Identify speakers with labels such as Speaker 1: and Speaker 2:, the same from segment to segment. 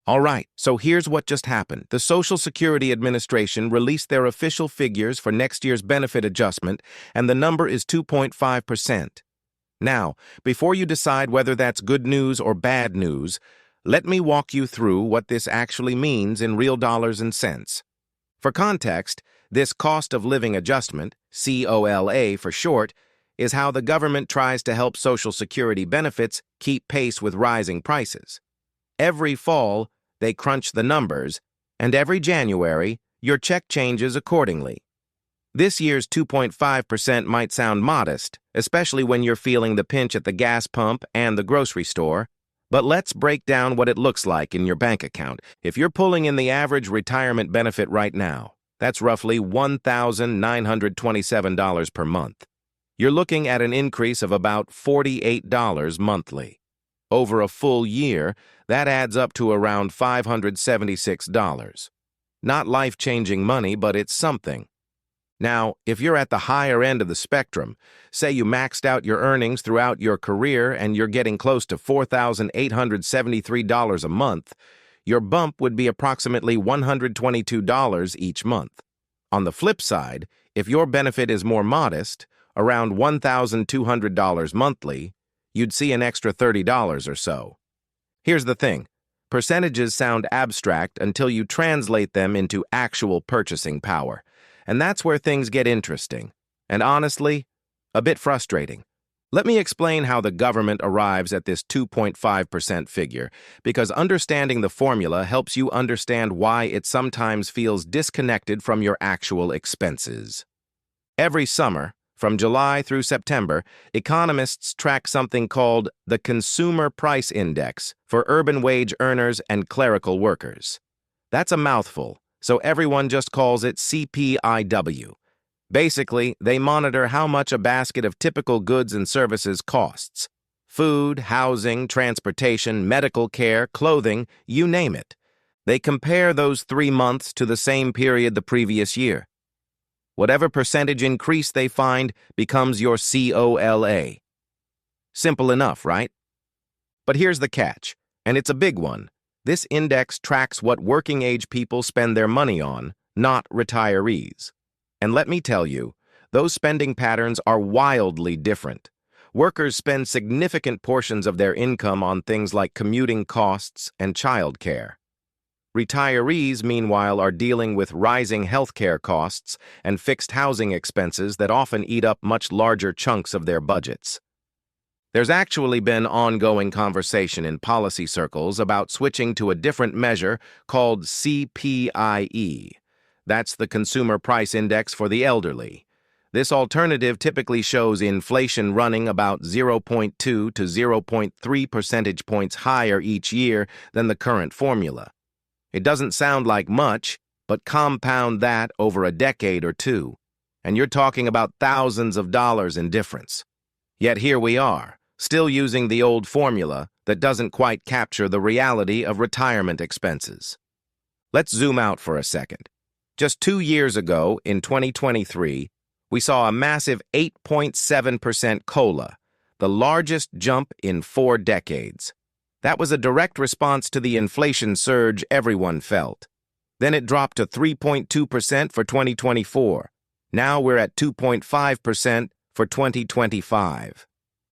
Speaker 1: All right, so here's what just happened. The Social Security Administration released their official figures for next year's benefit adjustment, and the number is 2.5%. Now, before you decide whether that's good news or bad news, let me walk you through what this actually means in real dollars and cents. For context, this cost of living adjustment, COLA for short, is how the government tries to help Social Security benefits keep pace with rising prices. Every fall, they crunch the numbers, and every January, your check changes accordingly. This year's 2.5% might sound modest, especially when you're feeling the pinch at the gas pump and the grocery store, but let's break down what it looks like in your bank account. If you're pulling in the average retirement benefit right now, that's roughly $1,927 per month. You're looking at an increase of about $48 monthly. Over a full year, that adds up to around $576. Not life-changing money, but it's something. Now, if you're at the higher end of the spectrum, say you maxed out your earnings throughout your career and you're getting close to $4,873 a month, your bump would be approximately $122 each month. On the flip side, if your benefit is more modest, around $1,200 monthly, you'd see an extra $30 or so. Here's the thing. Percentages sound abstract until you translate them into actual purchasing power. And that's where things get interesting. And honestly, a bit frustrating. Let me explain how the government arrives at this 2.5% figure, because understanding the formula helps you understand why it sometimes feels disconnected from your actual expenses. Every summer, from July through September, economists track something called the Consumer Price Index for urban wage earners and clerical workers. That's a mouthful, so everyone just calls it CPIW. Basically, they monitor how much a basket of typical goods and services costs. Food, housing, transportation, medical care, clothing, you name it. They compare those 3 months to the same period the previous year. Whatever percentage increase they find becomes your COLA. Simple enough, right? But here's the catch, and it's a big one. This index tracks what working-age people spend their money on, not retirees. And let me tell you, those spending patterns are wildly different. Workers spend significant portions of their income on things like commuting costs and childcare. Retirees, meanwhile, are dealing with rising healthcare costs and fixed housing expenses that often eat up much larger chunks of their budgets. There's actually been ongoing conversation in policy circles about switching to a different measure called CPIE. That's the Consumer Price Index for the elderly. This alternative typically shows inflation running about 0.2 to 0.3 percentage points higher each year than the current formula. It doesn't sound like much, but compound that over a decade or two, and you're talking about thousands of dollars in difference. Yet here we are, still using the old formula that doesn't quite capture the reality of retirement expenses. Let's zoom out for a second. Just 2 years ago, in 2023, we saw a massive 8.7% COLA, the largest jump in 4 decades. That was a direct response to the inflation surge everyone felt. Then it dropped to 3.2% for 2024. Now we're at 2.5% for 2025.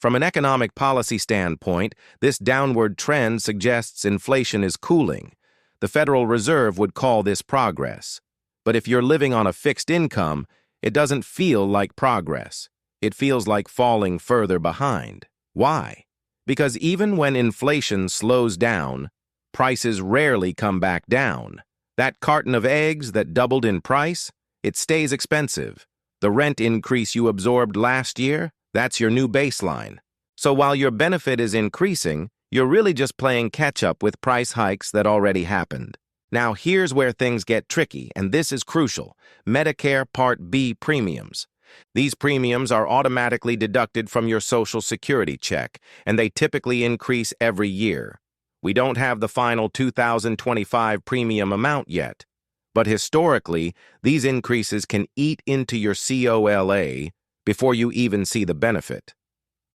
Speaker 1: From an economic policy standpoint, this downward trend suggests inflation is cooling. The Federal Reserve would call this progress. But if you're living on a fixed income, it doesn't feel like progress. It feels like falling further behind. Why? Because even when inflation slows down, prices rarely come back down. That carton of eggs that doubled in price, it stays expensive. The rent increase you absorbed last year, that's your new baseline. So while your benefit is increasing, you're really just playing catch-up with price hikes that already happened. Now here's where things get tricky, and this is crucial: Medicare Part B premiums. These premiums are automatically deducted from your Social Security check, and they typically increase every year. We don't have the final 2025 premium amount yet, but historically, these increases can eat into your COLA before you even see the benefit.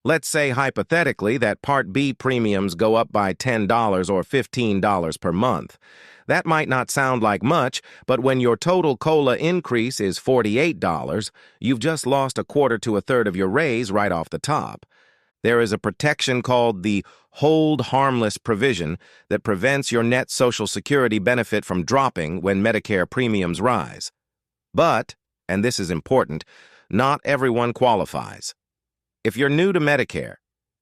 Speaker 1: Let's say hypothetically that Part B premiums go up by $10 or $15 per month. That might not sound like much, but when your total COLA increase is $48, you've just lost a quarter to a third of your raise right off the top. There is a protection called the hold harmless provision that prevents your net Social Security benefit from dropping when Medicare premiums rise. But, and this is important, not everyone qualifies. If you're new to Medicare,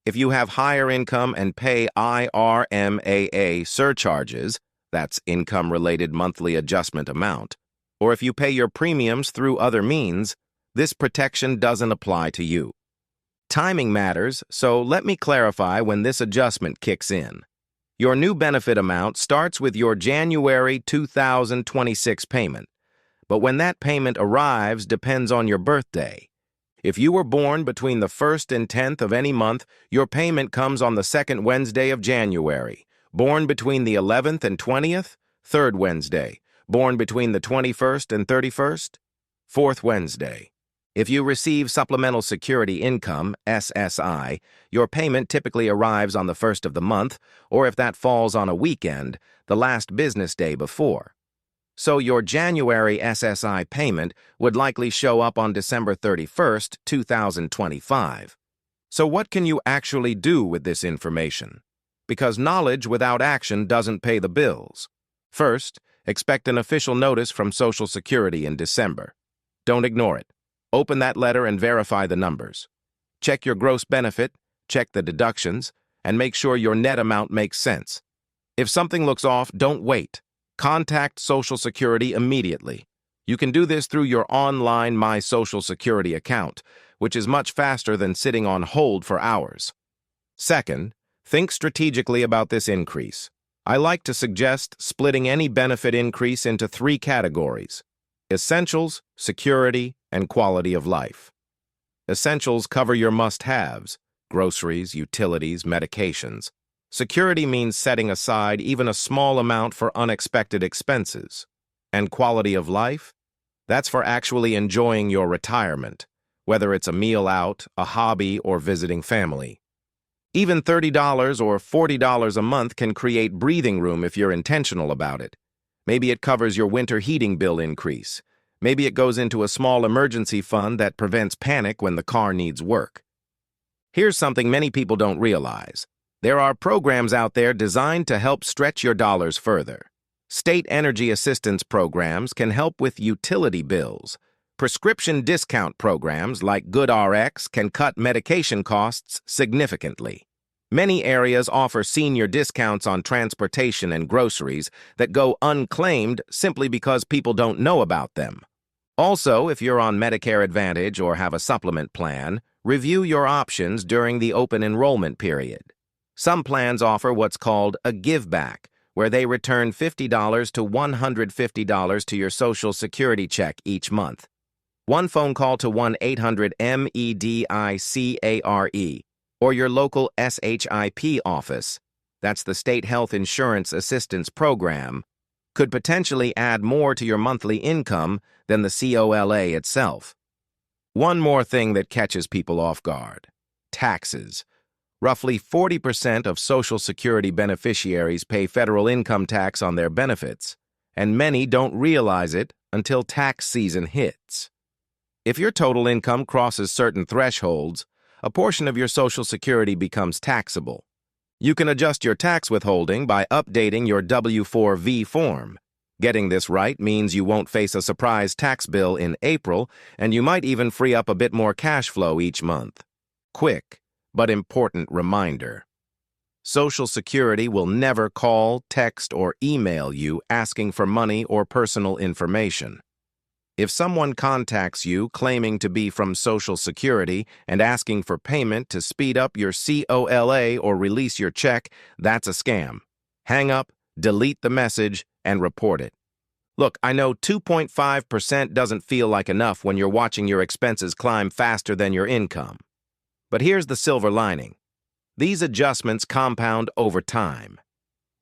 Speaker 1: if you have higher income and pay IRMAA surcharges, that's income-related monthly adjustment amount, or if you pay your premiums through other means, this protection doesn't apply to you. Timing matters, so let me clarify when this adjustment kicks in. Your new benefit amount starts with your January 2026 payment, but when that payment arrives depends on your birthday. If you were born between the 1st and 10th of any month, your payment comes on the second Wednesday of January. Born between the 11th and 20th, third Wednesday. Born between the 21st and 31st, fourth Wednesday. If you receive Supplemental Security Income, SSI, your payment typically arrives on the 1st of the month, or if that falls on a weekend, the last business day before. So your January SSI payment would likely show up on December 31st, 2025. So what can you actually do with this information? Because knowledge without action doesn't pay the bills. First, expect an official notice from Social Security in December. Don't ignore it. Open that letter and verify the numbers. Check your gross benefit, check the deductions, and make sure your net amount makes sense. If something looks off, don't wait. Contact Social Security immediately. You can do this through your online My Social Security account, which is much faster than sitting on hold for hours. Second, think strategically about this increase. I like to suggest splitting any benefit increase into 3 categories: essentials, security, and quality of life. Essentials cover your must-haves: groceries, utilities, medications. Security means setting aside even a small amount for unexpected expenses. And quality of life? That's for actually enjoying your retirement, whether it's a meal out, a hobby, or visiting family. Even $30 or $40 a month can create breathing room if you're intentional about it. Maybe it covers your winter heating bill increase. Maybe it goes into a small emergency fund that prevents panic when the car needs work. Here's something many people don't realize. There are programs out there designed to help stretch your dollars further. State energy assistance programs can help with utility bills. Prescription discount programs like GoodRx can cut medication costs significantly. Many areas offer senior discounts on transportation and groceries that go unclaimed simply because people don't know about them. Also, if you're on Medicare Advantage or have a supplement plan, review your options during the open enrollment period. Some plans offer what's called a give-back, where they return $50 to $150 to your Social Security check each month. One phone call to 1-800-MEDICARE or your local SHIP office, that's the State Health Insurance Assistance Program, could potentially add more to your monthly income than the COLA itself. One more thing that catches people off guard: taxes. Roughly 40% of Social Security beneficiaries pay federal income tax on their benefits, and many don't realize it until tax season hits. If your total income crosses certain thresholds, a portion of your Social Security becomes taxable. You can adjust your tax withholding by updating your W-4V form. Getting this right means you won't face a surprise tax bill in April, and you might even free up a bit more cash flow each month. Quick but important reminder: Social Security will never call, text, or email you asking for money or personal information. If someone contacts you claiming to be from Social Security and asking for payment to speed up your COLA or release your check, that's a scam. Hang up, delete the message, and report it. Look, I know 2.5% doesn't feel like enough when you're watching your expenses climb faster than your income. But here's the silver lining. These adjustments compound over time.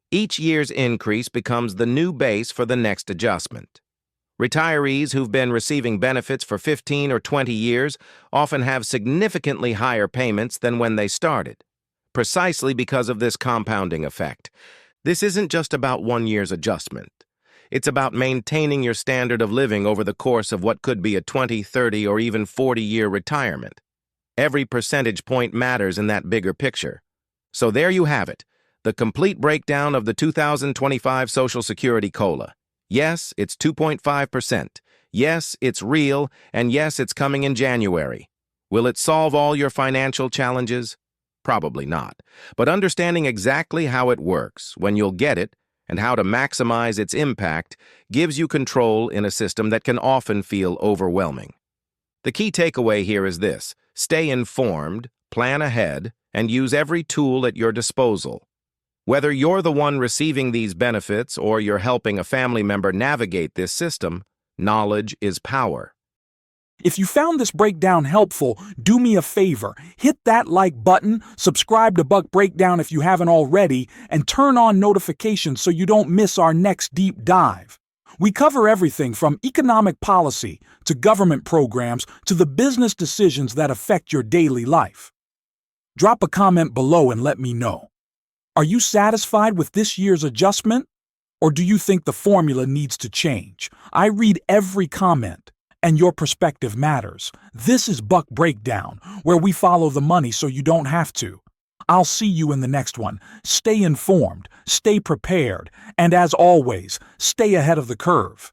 Speaker 1: Each year's increase becomes the new base for the next adjustment. Retirees who've been receiving benefits for 15 or 20 years often have significantly higher payments than when they started, precisely because of this compounding effect. This isn't just about 1 year's adjustment. It's about maintaining your standard of living over the course of what could be a 20, 30, or even 40-year retirement. Every percentage point matters in that bigger picture. So there you have it, the complete breakdown of the 2025 Social Security COLA. Yes, it's 2.5%. Yes, it's real, and yes, it's coming in January. Will it solve all your financial challenges? Probably not. But understanding exactly how it works, when you'll get it, and how to maximize its impact gives you control in a system that can often feel overwhelming. The key takeaway here is this: stay informed, plan ahead, and use every tool at your disposal. Whether you're the one receiving these benefits or you're helping a family member navigate this system, knowledge is power.
Speaker 2: If you found this breakdown helpful, do me a favor. Hit that like button, subscribe to Buck Breakdown if you haven't already, and turn on notifications so you don't miss our next deep dive. We cover everything from economic policy to government programs to the business decisions that affect your daily life. Drop a comment below and let me know. Are you satisfied with this year's adjustment? Or do you think the formula needs to change? I read every comment, and your perspective matters. This is Buck Breakdown, where we follow the money so you don't have to. I'll see you in the next one. Stay informed, stay prepared, and as always, stay ahead of the curve.